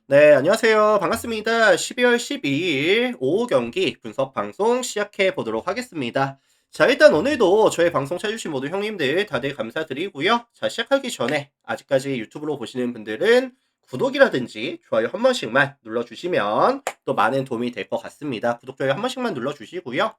네, 안녕하세요. 반갑습니다. 12월 12일 오후 경기 분석 방송 시작해 보도록 하겠습니다. 자, 일단 오늘도 저희 방송 찾아주신 모든 형님들 다들 감사드리고요. 자, 시작하기 전에 아직까지 유튜브로 보시는 분들은 구독이라든지 좋아요 한 번씩만 눌러주시면 또 많은 도움이 될 것 같습니다. 구독, 좋아요 한 번씩만 눌러주시고요.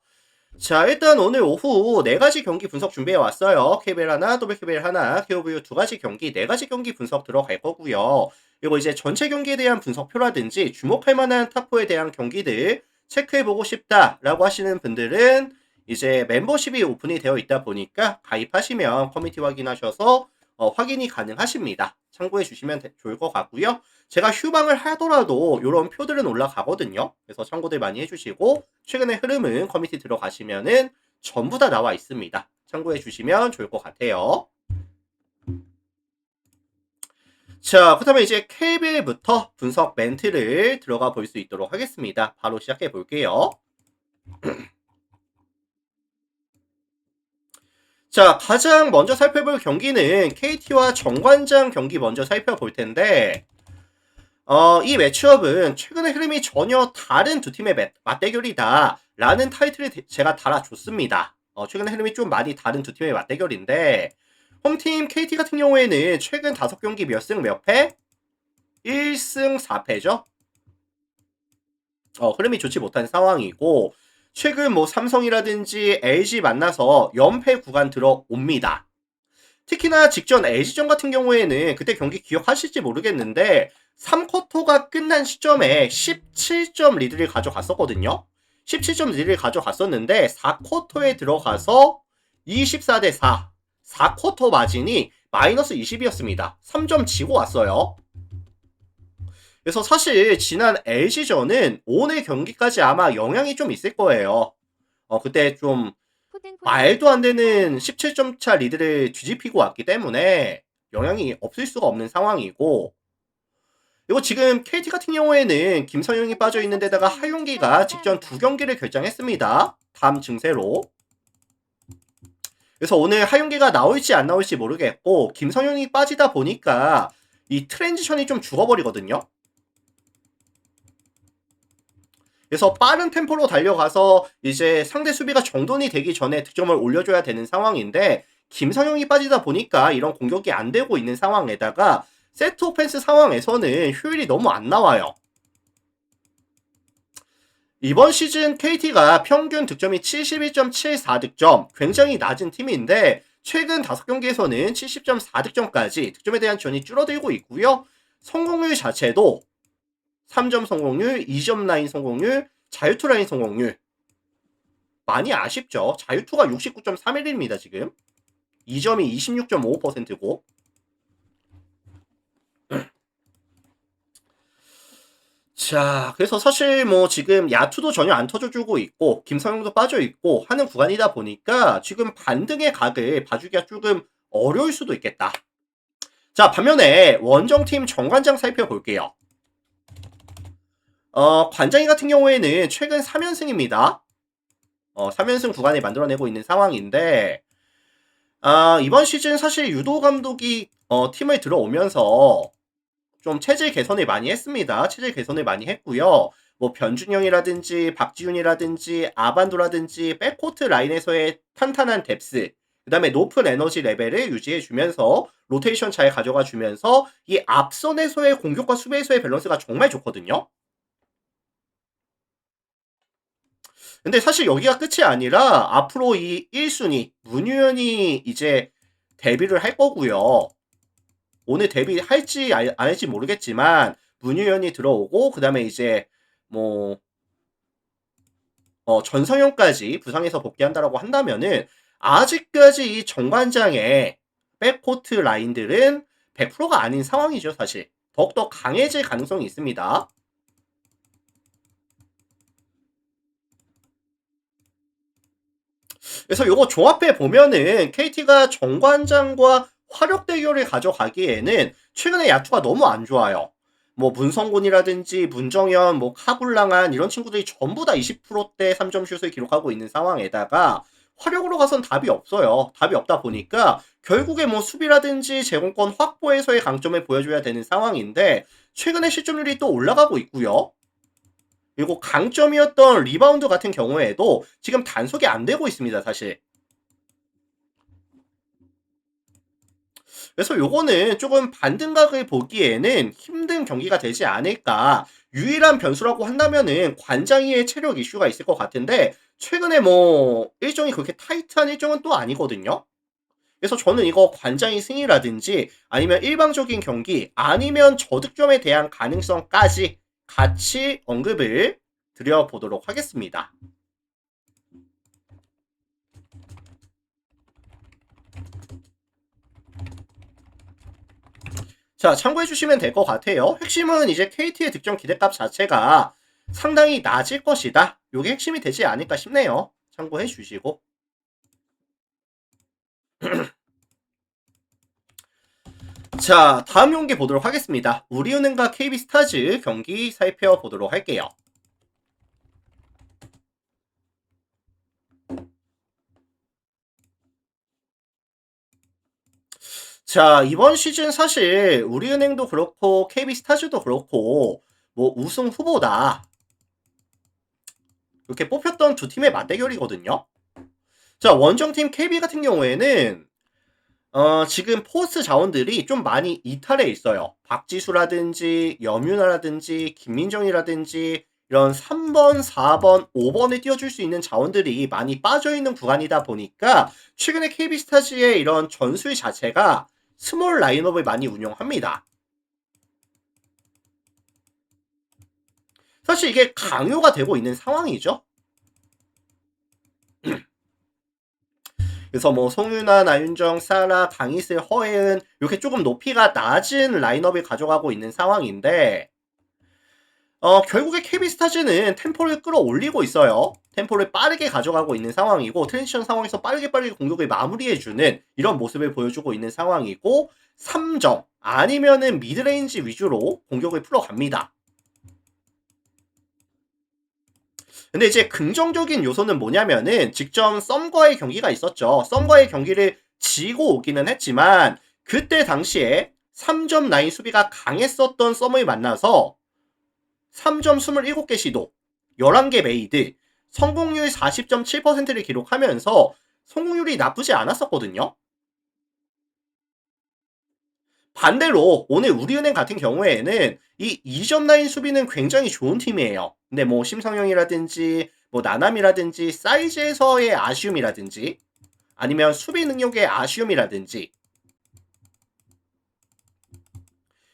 자, 일단 오늘 오후 4가지 경기 분석 준비해 왔어요. KBL 하나, WKBL 하나, KOVU 2가지 경기, 4가지 경기 분석 들어갈 거고요. 그리고 이제 전체 경기에 대한 분석표라든지 주목할 만한 탑4에 대한 경기들 체크해보고 싶다라고 하시는 분들은 이제 멤버십이 오픈이 되어 있다 보니까 가입하시면 커뮤니티 확인하셔서 확인이 가능하십니다. 참고해 주시면 좋을 것 같고요. 제가 휴방을 하더라도 이런 표들은 올라가거든요. 그래서 참고들 많이 해주시고 최근의 흐름은 커뮤니티 들어가시면은 전부 다 나와 있습니다. 참고해 주시면 좋을 것 같아요. 자, 그렇다면 이제 KBL부터 분석 멘트를 들어가 볼 수 있도록 하겠습니다. 바로 시작해 볼게요. 자, 가장 먼저 살펴볼 경기는 KT와 정관장 경기 먼저 살펴볼 텐데 이 매치업은 최근의 흐름이 전혀 다른 두 팀의 맞대결이다 라는 타이틀을 제가 달아줬습니다. 최근의 흐름이 좀 많이 다른 두 팀의 맞대결인데 홈팀 KT 같은 경우에는 최근 5경기 몇 승 몇 패? 1승 4패죠. 흐름이 좋지 못한 상황이고 최근 뭐 삼성이라든지 LG 만나서 연패 구간 들어옵니다. 특히나 직전 LG전 같은 경우에는 그때 경기 기억하실지 모르겠는데 3쿼터가 끝난 시점에 17점 리드를 가져갔었거든요. 17점 리드를 가져갔었는데 4쿼터에 들어가서 24대 4. 4쿼터 마진이 마이너스 20이었습니다. 3점 지고 왔어요. 그래서 사실 지난 LG전은 오늘 경기까지 아마 영향이 좀 있을 거예요. 그때 좀 말도 안 되는 17점 차 리드를 뒤집히고 왔기 때문에 영향이 없을 수가 없는 상황이고 그리고 지금 KT 같은 경우에는 김선영이 빠져 있는 데다가 하윤기가 직전 2경기를 결장했습니다. 담 증세로. 그래서 오늘 하윤기가 나올지 안 나올지 모르겠고 김선영이 빠지다 보니까 이 트랜지션이 좀 죽어버리거든요. 그래서 빠른 템포로 달려가서 이제 상대 수비가 정돈이 되기 전에 득점을 올려줘야 되는 상황인데 김성형이 빠지다 보니까 이런 공격이 안 되고 있는 상황에다가 세트 오펜스 상황에서는 효율이 너무 안 나와요. 이번 시즌 KT가 평균 득점이 71.74득점, 굉장히 낮은 팀인데 최근 5경기에서는 70.4득점까지 득점에 대한 지원이 줄어들고 있고요. 성공률 자체도 3점 성공률, 2점 라인 성공률, 자유투 라인 성공률 많이 아쉽죠. 자유투가 69.31입니다. 지금 2점이 26.55%고 자, 그래서 사실 뭐 지금 야투도 전혀 안 터져주고 있고 김성용도 빠져 있고 하는 구간이다 보니까 지금 반등의 각을 봐주기가 조금 어려울 수도 있겠다. 자, 반면에 원정팀 정관장 살펴볼게요. 관장이 같은 경우에는 최근 3연승입니다. 3연승 구간을 만들어내고 있는 상황인데 이번 시즌 사실 유도 감독이 팀을 들어오면서 좀 체질 개선을 많이 했습니다. 체질 개선을 많이 했고요. 뭐 변준영이라든지 박지훈이라든지 아반도라든지 백코트 라인에서의 탄탄한 뎁스 그 다음에 높은 에너지 레벨을 유지해주면서 로테이션 잘 가져가주면서 이 앞선에서의 공격과 수비에서의 밸런스가 정말 좋거든요. 근데 사실 여기가 끝이 아니라 앞으로 이 1순위 문유현이 이제 데뷔를 할 거고요. 오늘 데뷔할지 안 할지 모르겠지만 문유현이 들어오고 그 다음에 이제 뭐 전성현까지 부상에서 복귀한다라고 한다면은 아직까지 이 정관장의 백코트 라인들은 100%가 아닌 상황이죠 사실. 더욱더 강해질 가능성이 있습니다. 그래서 이거 종합해 보면은 KT가 정관장과 화력 대결을 가져가기에는 최근에 야투가 너무 안 좋아요. 뭐 문성곤이라든지 문정현, 뭐 카불랑한 이런 친구들이 전부 다 20%대 3점 슛을 기록하고 있는 상황에다가 화력으로 가선 답이 없어요. 답이 없다 보니까 결국에 뭐 수비라든지 제공권 확보에서의 강점을 보여줘야 되는 상황인데 최근에 실점률이 또 올라가고 있고요. 그리고 강점이었던 리바운드 같은 경우에도 지금 단속이 안 되고 있습니다, 사실. 그래서 요거는 조금 반등각을 보기에는 힘든 경기가 되지 않을까. 유일한 변수라고 한다면은 관장이의 체력 이슈가 있을 것 같은데 최근에 뭐 일정이 그렇게 타이트한 일정은 또 아니거든요. 그래서 저는 이거 관장이 승이라든지 아니면 일방적인 경기 아니면 저득점에 대한 가능성까지 같이 언급을 드려보도록 하겠습니다. 자, 참고해 주시면 될 것 같아요. 핵심은 이제 KT의 득점 기대값 자체가 상당히 낮을 것이다. 요게 핵심이 되지 않을까 싶네요. 참고해 주시고. 자, 다음 경기 보도록 하겠습니다. 우리은행과 KB스타즈 경기 살펴보도록 할게요. 자, 이번 시즌 사실 우리은행도 그렇고 KB스타즈도 그렇고 뭐 우승 후보다 이렇게 뽑혔던 두 팀의 맞대결이거든요. 자, 원정팀 KB 같은 경우에는 지금 포스트 자원들이 좀 많이 이탈해 있어요. 박지수라든지 염윤아라든지 김민정이라든지 이런 3번, 4번, 5번에 띄워줄 수 있는 자원들이 많이 빠져있는 구간이다 보니까 최근에 KB스타즈의 이런 전술 자체가 스몰 라인업을 많이 운영합니다. 사실 이게 강요가 되고 있는 상황이죠. 그래서 뭐 송윤아, 나윤정, 사라, 강희슬, 허혜은 이렇게 조금 높이가 낮은 라인업을 가져가고 있는 상황인데 결국에 KB스타즈는 템포를 끌어올리고 있어요. 템포를 빠르게 가져가고 있는 상황이고 트랜지션 상황에서 빠르게 공격을 마무리해주는 이런 모습을 보여주고 있는 상황이고 3점 아니면은 미드레인지 위주로 공격을 풀어갑니다. 근데 이제 긍정적인 요소는 뭐냐면은 직접 썸과의 경기가 있었죠. 썸과의 경기를 지고 오기는 했지만 그때 당시에 3점 라인 수비가 강했었던 썸을 만나서 3점 27개 시도, 11개 메이드, 성공률 40.7%를 기록하면서 성공률이 나쁘지 않았었거든요. 반대로 오늘 우리은행 같은 경우에는 이 2점 라인 수비는 굉장히 좋은 팀이에요. 근데 뭐 심성영이라든지 뭐 나남이라든지 사이즈에서의 아쉬움이라든지 아니면 수비 능력의 아쉬움이라든지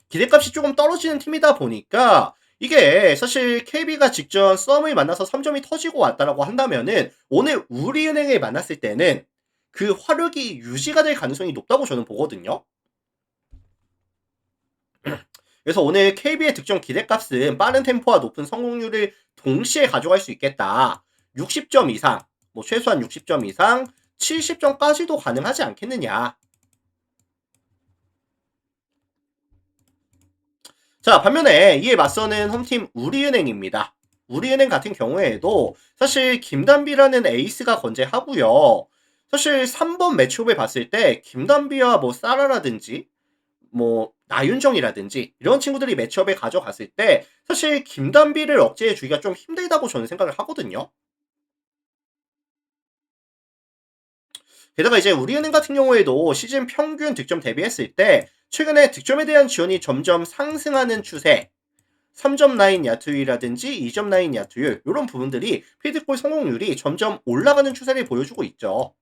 기대값이 조금 떨어지는 팀이다 보니까 이게 사실 KB가 직전 썸을 만나서 3점이 터지고 왔다라고 한다면은 오늘 우리은행을 만났을 때는 그 화력이 유지가 될 가능성이 높다고 저는 보거든요. 그래서 오늘 KB의 득점 기대값은 빠른 템포와 높은 성공률을 동시에 가져갈 수 있겠다. 60점 이상, 뭐 최소한 60점 이상, 70점까지도 가능하지 않겠느냐. 자, 반면에 이에 맞서는 홈팀 우리은행입니다. 우리은행 같은 경우에도 사실 김단비라는 에이스가 건재하고요. 사실 3번 매치업을 봤을 때 김단비와 뭐 사라라든지 뭐 나윤정이라든지 이런 친구들이 매치업에 가져갔을 때 사실 김단비를 억제해 주기가 좀 힘들다고 저는 생각을 하거든요. 게다가 이제 우리은행 같은 경우에도 시즌 평균 득점 대비했을 때 최근에 득점에 대한 지원이 점점 상승하는 추세 3점 라인 야투율이라든지 2점 라인 야투율 이런 부분들이 필드골 성공률이 점점 올라가는 추세를 보여주고 있죠.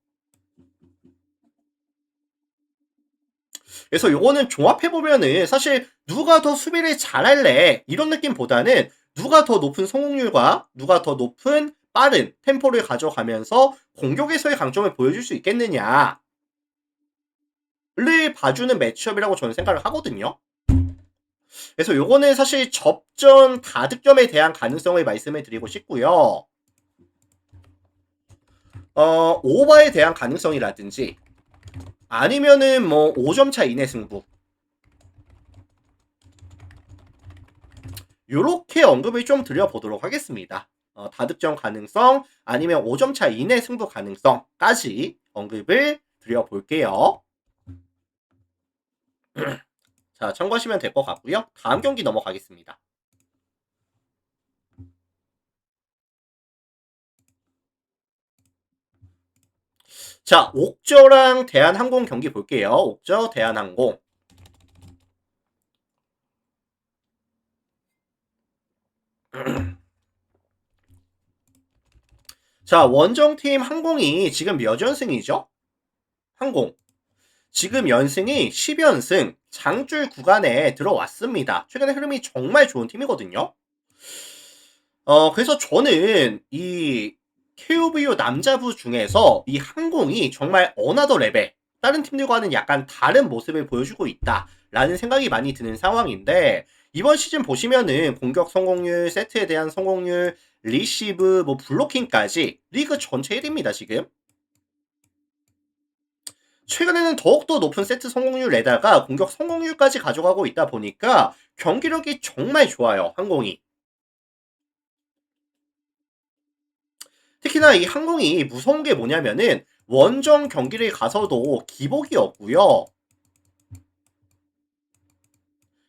그래서 요거는 종합해보면은 사실 누가 더 수비를 잘할래 이런 느낌보다는 누가 더 높은 성공률과 누가 더 높은 빠른 템포를 가져가면서 공격에서의 강점을 보여줄 수 있겠느냐를 봐주는 매치업이라고 저는 생각을 하거든요. 그래서 요거는 사실 접전 다득점에 대한 가능성을 말씀을 드리고 싶고요. 오버에 대한 가능성이라든지 아니면은 뭐 5점 차 이내 승부 요렇게 언급을 좀 드려보도록 하겠습니다. 다득점 가능성 아니면 5점 차 이내 승부 가능성까지 언급을 드려볼게요. 자, 참고하시면 될 것 같고요. 다음 경기 넘어가겠습니다. 자, 옥저랑 대한항공 경기 볼게요. 옥저, 대한항공. 자, 원정팀 항공이 지금 몇 연승이죠? 항공. 지금 연승이 10연승, 장줄 구간에 들어왔습니다. 최근에 흐름이 정말 좋은 팀이거든요. 그래서 저는 이 KOBU 남자부 중에서 이 항공이 정말 어나더 레벨, 다른 팀들과는 약간 다른 모습을 보여주고 있다라는 생각이 많이 드는 상황인데, 이번 시즌 보시면은 공격 성공률, 세트에 대한 성공률, 리시브, 뭐 블로킹까지 리그 전체 1위입니다, 지금. 최근에는 더욱더 높은 세트 성공률에다가 공격 성공률까지 가져가고 있다 보니까 경기력이 정말 좋아요, 항공이. 특히나 이 항공이 무서운 게 뭐냐면은 원정 경기를 가서도 기복이 없고요.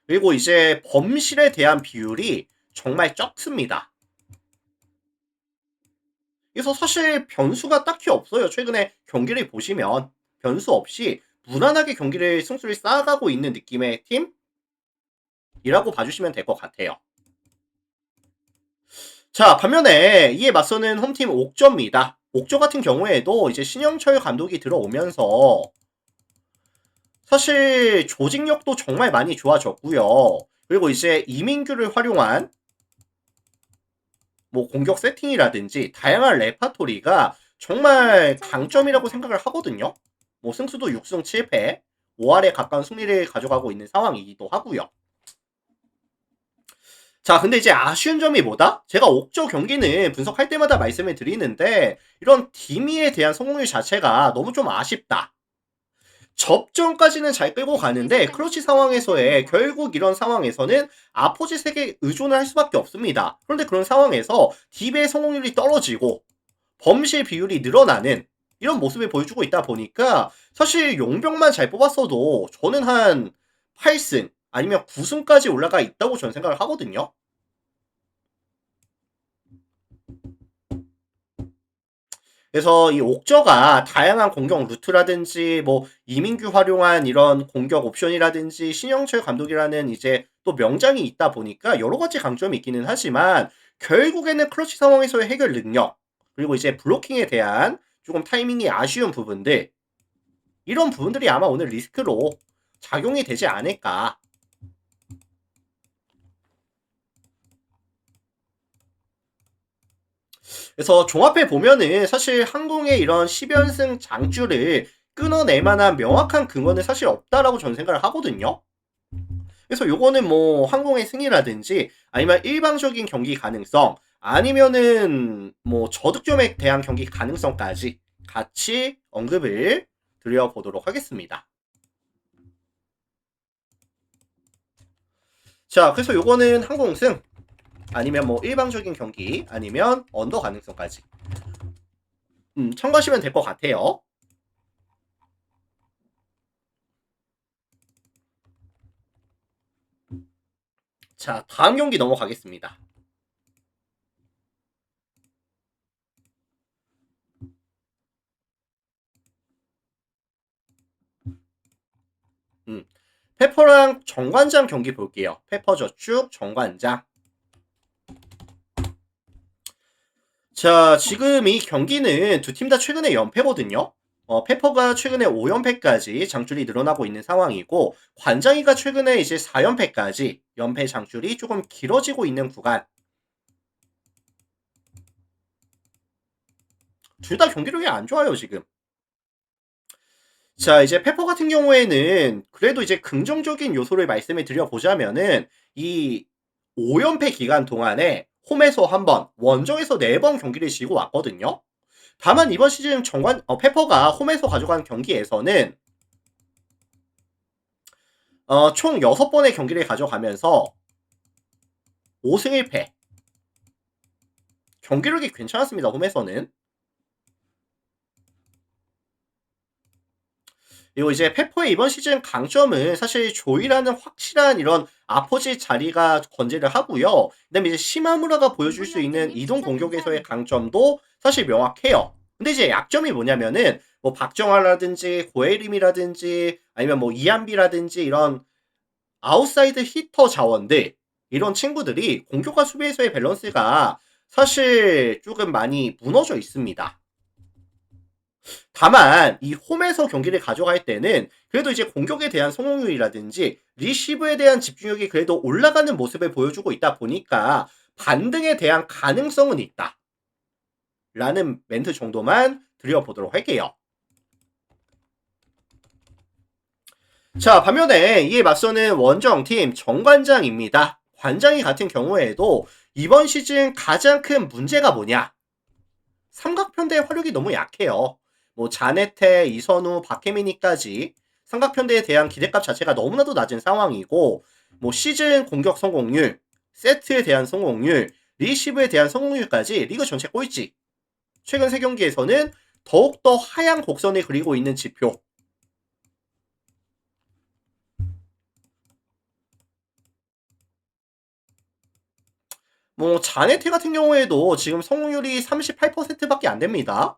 그리고 이제 범실에 대한 비율이 정말 적습니다. 그래서 사실 변수가 딱히 없어요. 최근에 경기를 보시면 변수 없이 무난하게 경기를 승수를 쌓아가고 있는 느낌의 팀이라고 봐주시면 될 것 같아요. 자, 반면에 이에 맞서는 홈팀 옥저입니다. 옥저 같은 경우에도 이제 신영철 감독이 들어오면서 사실 조직력도 정말 많이 좋아졌고요. 그리고 이제 이민규를 활용한 뭐 공격 세팅이라든지 다양한 레파토리가 정말 강점이라고 생각을 하거든요. 뭐 승수도 6승 7패, 5할에 가까운 승리를 가져가고 있는 상황이기도 하고요. 자, 근데 이제 아쉬운 점이 뭐다? 제가 옥저 경기는 분석할 때마다 말씀을 드리는데 이런 디미에 대한 성공률 자체가 너무 좀 아쉽다. 접전까지는 잘 끌고 가는데 클러치 상황에서의 결국 이런 상황에서는 아포짓에게 의존을 할 수밖에 없습니다. 그런데 그런 상황에서 딥의 성공률이 떨어지고 범실 비율이 늘어나는 이런 모습을 보여주고 있다 보니까 사실 용병만 잘 뽑았어도 저는 한 8승 아니면 9승까지 올라가 있다고 저는 생각을 하거든요. 그래서 이 옥저가 다양한 공격 루트라든지 뭐 이민규 활용한 이런 공격 옵션이라든지 신영철 감독이라는 이제 또 명장이 있다 보니까 여러 가지 강점이 있기는 하지만 결국에는 클러치 상황에서의 해결 능력 그리고 이제 블로킹에 대한 조금 타이밍이 아쉬운 부분들 이런 부분들이 아마 오늘 리스크로 작용이 되지 않을까. 그래서 종합해 보면은 사실 항공의 이런 10연승 장주를 끊어낼 만한 명확한 근거는 사실 없다라고 저는 생각을 하거든요. 그래서 요거는 뭐 항공의 승리라든지 아니면 일방적인 경기 가능성 아니면은 뭐 저득점에 대한 경기 가능성까지 같이 언급을 드려보도록 하겠습니다. 자, 그래서 요거는 항공승 아니면 뭐 일방적인 경기 아니면 언더 가능성까지 참고하시면 될 것 같아요. 자, 다음 경기 넘어가겠습니다. 음, 페퍼랑 정관장 경기 볼게요. 페퍼저축, 정관장. 자, 지금 이 경기는 두 팀 다 최근에 연패거든요. 페퍼가 최근에 5연패까지 장줄이 늘어나고 있는 상황이고, 관장이가 최근에 이제 4연패까지 연패 장줄이 조금 길어지고 있는 구간. 둘 다 경기력이 안 좋아요, 지금. 자, 이제 페퍼 같은 경우에는 그래도 이제 긍정적인 요소를 말씀을 드려보자면은 이 5연패 기간 동안에 홈에서 한 번, 원정에서 4번 경기를 지고 왔거든요. 다만 이번 시즌 페퍼가 홈에서 가져간 경기에서는 총 6번의 경기를 가져가면서 5승 1패, 경기력이 괜찮았습니다. 홈에서는. 그리고 이제 페퍼의 이번 시즌 강점은 사실 조이라는 확실한 이런 아포지 자리가 건재를 하고요. 그다음에 이제 시마무라가 보여줄 수 있는 이동 공격에서의 강점도 사실 명확해요. 근데 이제 약점이 뭐냐면은 뭐 박정환이라든지 고에림이라든지 아니면 뭐 이안비라든지 이런 아웃사이드 히터 자원들 이런 친구들이 공격과 수비에서의 밸런스가 사실 조금 많이 무너져 있습니다. 다만 이 홈에서 경기를 가져갈 때는 그래도 이제 공격에 대한 성공률이라든지 리시브에 대한 집중력이 그래도 올라가는 모습을 보여주고 있다 보니까 반등에 대한 가능성은 있다. 라는 멘트 정도만 드려보도록 할게요. 자, 반면에 이에 맞서는 원정팀 정관장입니다. 관장이 같은 경우에도 이번 시즌 가장 큰 문제가 뭐냐? 삼각편대의 화력이 너무 약해요. 뭐 자네테, 이선우, 박혜민이까지 삼각편대에 대한 기대값 자체가 너무나도 낮은 상황이고 뭐 시즌 공격 성공률, 세트에 대한 성공률, 리시브에 대한 성공률까지 리그 전체 꼴찌. 최근 3경기에서는 더욱더 하향 곡선을 그리고 있는 지표. 뭐 자네테 같은 경우에도 지금 성공률이 38%밖에 안 됩니다.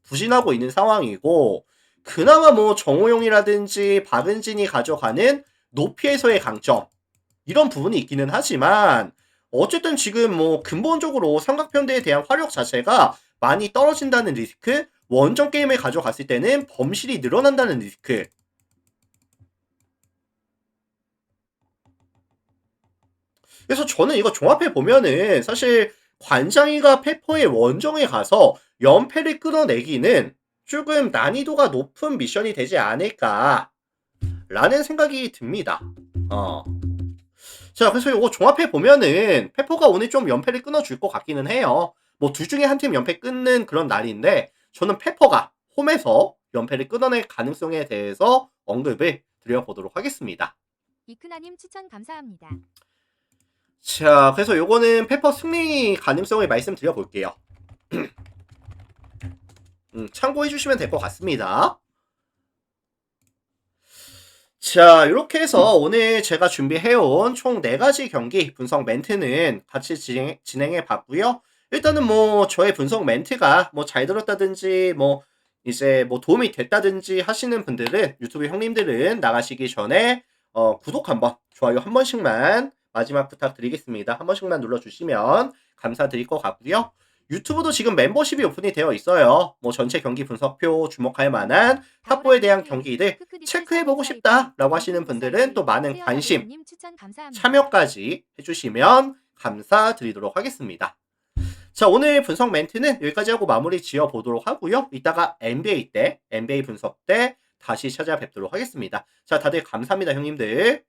부진하고 있는 상황이고 그나마 뭐 정호용이라든지 박은진이 가져가는 높이에서의 강점 이런 부분이 있기는 하지만 어쨌든 지금 뭐 근본적으로 삼각편대에 대한 화력 자체가 많이 떨어진다는 리스크, 원정 게임을 가져갔을 때는 범실이 늘어난다는 리스크. 그래서 저는 이거 종합해 보면은 사실 관장이가 페퍼의 원정에 가서 연패를 끊어내기는 조금 난이도가 높은 미션이 되지 않을까라는 생각이 듭니다. 어. 자, 그래서 이거 종합해 보면은 페퍼가 오늘 좀 연패를 끊어줄 것 같기는 해요. 뭐 둘 중에 한 팀 연패 끊는 그런 날인데 저는 페퍼가 홈에서 연패를 끊어낼 가능성에 대해서 언급을 드려보도록 하겠습니다. 이크나님 추천 감사합니다. 자, 그래서 요거는 페퍼 승리 가능성을 말씀드려 볼게요. 참고해 주시면 될 것 같습니다. 자, 이렇게 해서 오늘 제가 준비해온 총 4가지 경기 분석 멘트는 같이 진행해 봤고요. 일단은 뭐 저의 분석 멘트가 뭐 잘 들었다든지 뭐 이제 뭐 도움이 됐다든지 하시는 분들은 유튜브 형님들은 나가시기 전에 구독 한번, 좋아요 한 번씩만 마지막 부탁드리겠습니다. 한 번씩만 눌러주시면 감사드릴 것 같고요. 유튜브도 지금 멤버십이 오픈이 되어 있어요. 뭐 전체 경기 분석표 주목할 만한 탑보에 대한 경기들 체크해보고 싶다라고 하시는 분들은 또 많은 관심, 참여까지 해주시면 감사드리도록 하겠습니다. 자, 오늘 분석 멘트는 여기까지 하고 마무리 지어보도록 하고요. 이따가 NBA 분석 때 다시 찾아뵙도록 하겠습니다. 자, 다들 감사합니다, 형님들.